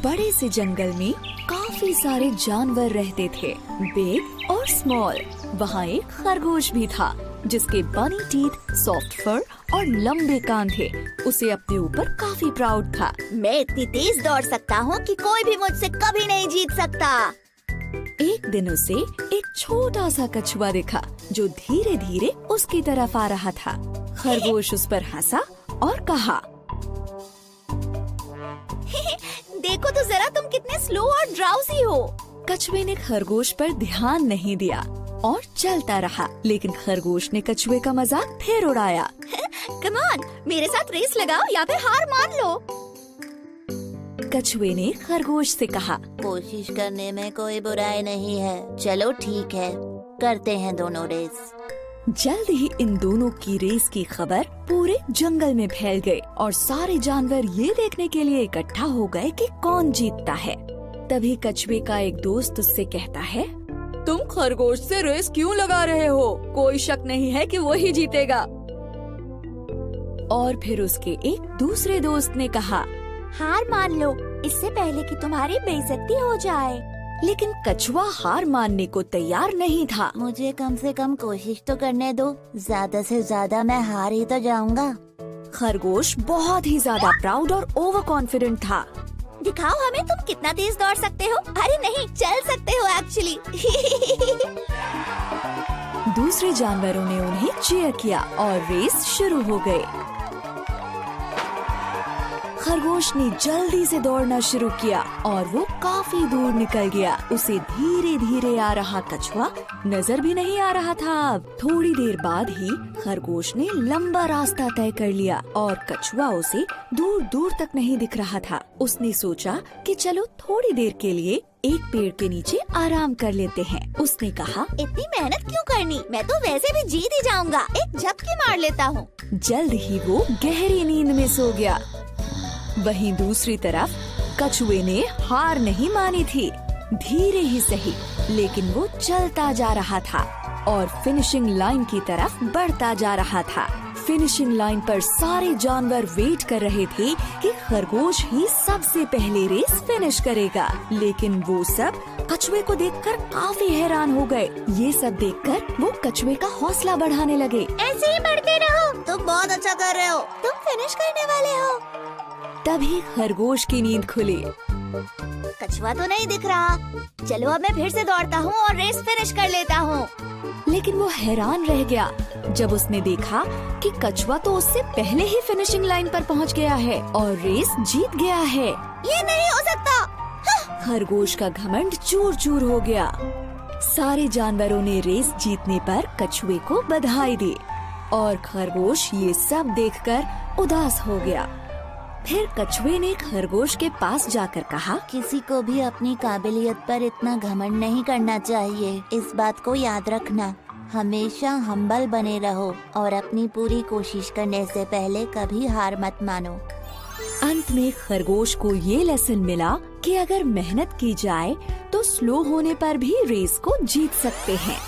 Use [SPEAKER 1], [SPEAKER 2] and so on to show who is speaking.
[SPEAKER 1] बड़े से जंगल में काफी सारे जानवर रहते थे, बिग और स्मॉल। वहाँ एक खरगोश भी था जिसके बनी टीथ, सॉफ्ट फर और लंबे कान थे। उसे अपने ऊपर काफी प्राउड था।
[SPEAKER 2] मैं इतनी तेज दौड़ सकता हूँ कि कोई भी मुझसे कभी नहीं जीत सकता।
[SPEAKER 1] एक दिन उसे एक छोटा सा कछुआ दिखा जो धीरे धीरे उसकी तरफ आ रहा था। खरगोश उस पर हंसा और कहा,
[SPEAKER 2] देखो तो जरा तुम कितने स्लो और ड्राउजी हो।
[SPEAKER 1] कछुए ने खरगोश पर ध्यान नहीं दिया और चलता रहा, लेकिन खरगोश ने कछुए का मजाक फिर उड़ाया।
[SPEAKER 2] कम ऑन, मेरे साथ रेस लगाओ या फिर हार मान लो।
[SPEAKER 1] कछुए ने खरगोश से कहा,
[SPEAKER 2] कोशिश करने में कोई बुराई नहीं है। चलो ठीक है, करते हैं दोनों रेस।
[SPEAKER 1] जल्द ही इन दोनों की रेस की खबर पूरे जंगल में फैल गई और सारे जानवर ये देखने के लिए इकट्ठा हो गए कि कौन जीतता है। तभी कछुए का एक दोस्त उससे कहता है, तुम खरगोश से रेस क्यों लगा रहे हो? कोई शक नहीं है कि वो ही जीतेगा। और फिर उसके एक दूसरे दोस्त ने कहा,
[SPEAKER 2] हार मान लो, इससे पहले कि तुम्हारी बेइज्जती हो जाए।
[SPEAKER 1] लेकिन कछुआ हार मानने को तैयार नहीं था।
[SPEAKER 2] मुझे कम से कम कोशिश तो करने दो, ज्यादा से ज्यादा मैं हार ही तो जाऊंगा।
[SPEAKER 1] खरगोश बहुत ही ज्यादा प्राउड और ओवर कॉन्फिडेंट था।
[SPEAKER 2] दिखाओ हमें तुम कितना तेज दौड़ सकते हो। अरे नहीं, चल सकते हो एक्चुअली।
[SPEAKER 1] दूसरे जानवरों ने उन्हें चीयर किया और रेस शुरू हो गई। खरगोश ने जल्दी से दौड़ना शुरू किया और वो काफी दूर निकल गया। उसे धीरे धीरे आ रहा कछुआ नजर भी नहीं आ रहा था। अब थोड़ी देर बाद ही खरगोश ने लंबा रास्ता तय कर लिया और कछुआ उसे दूर दूर तक नहीं दिख रहा था। उसने सोचा कि चलो थोड़ी देर के लिए एक पेड़ के नीचे आराम कर लेते हैं। उसने कहा,
[SPEAKER 2] इतनी मेहनत क्यों करनी, मैं तो वैसे भी जीत ही जाऊंगा। एक झपकी मार लेता हूँ।
[SPEAKER 1] जल्द ही वो गहरी नींद में सो गया। वहीं दूसरी तरफ कछुए ने हार नहीं मानी थी। धीरे ही सही, लेकिन वो चलता जा रहा था और फिनिशिंग लाइन की तरफ बढ़ता जा रहा था। फिनिशिंग लाइन पर सारे जानवर वेट कर रहे थे कि खरगोश ही सबसे पहले रेस फिनिश करेगा। लेकिन वो सब कछुए को देखकर काफी हैरान हो गए। ये सब देखकर वो कछुए का हौसला बढ़ाने लगे।
[SPEAKER 2] ऐसे ही बढ़ते रहो, तुम बहुत अच्छा कर रहे हो, तुम फिनिश करने वाले हो।
[SPEAKER 1] तभी खरगोश की नींद खुली।
[SPEAKER 2] कछुआ तो नहीं दिख रहा। चलो अब मैं फिर से दौड़ता हूँ और रेस फिनिश कर लेता हूँ।
[SPEAKER 1] लेकिन वो हैरान रह गया जब उसने देखा कि कछुआ तो उससे पहले ही फिनिशिंग लाइन पर पहुँच गया है और रेस जीत गया है।
[SPEAKER 2] ये नहीं हो सकता।
[SPEAKER 1] खरगोश का घमंड चूर चूर हो गया। सारे जानवरों ने रेस जीतने पर कछुए को बधाई दी और खरगोश ये सब देखकर उदास हो गया। फिर कछुए ने खरगोश के पास जाकर कहा,
[SPEAKER 2] किसी को भी अपनी काबिलियत पर इतना घमंड नहीं करना चाहिए। इस बात को याद रखना, हमेशा हम्बल बने रहो और अपनी पूरी कोशिश करने से पहले कभी हार मत मानो।
[SPEAKER 1] अंत में खरगोश को ये लेसन मिला कि अगर मेहनत की जाए तो स्लो होने पर भी रेस को जीत सकते हैं।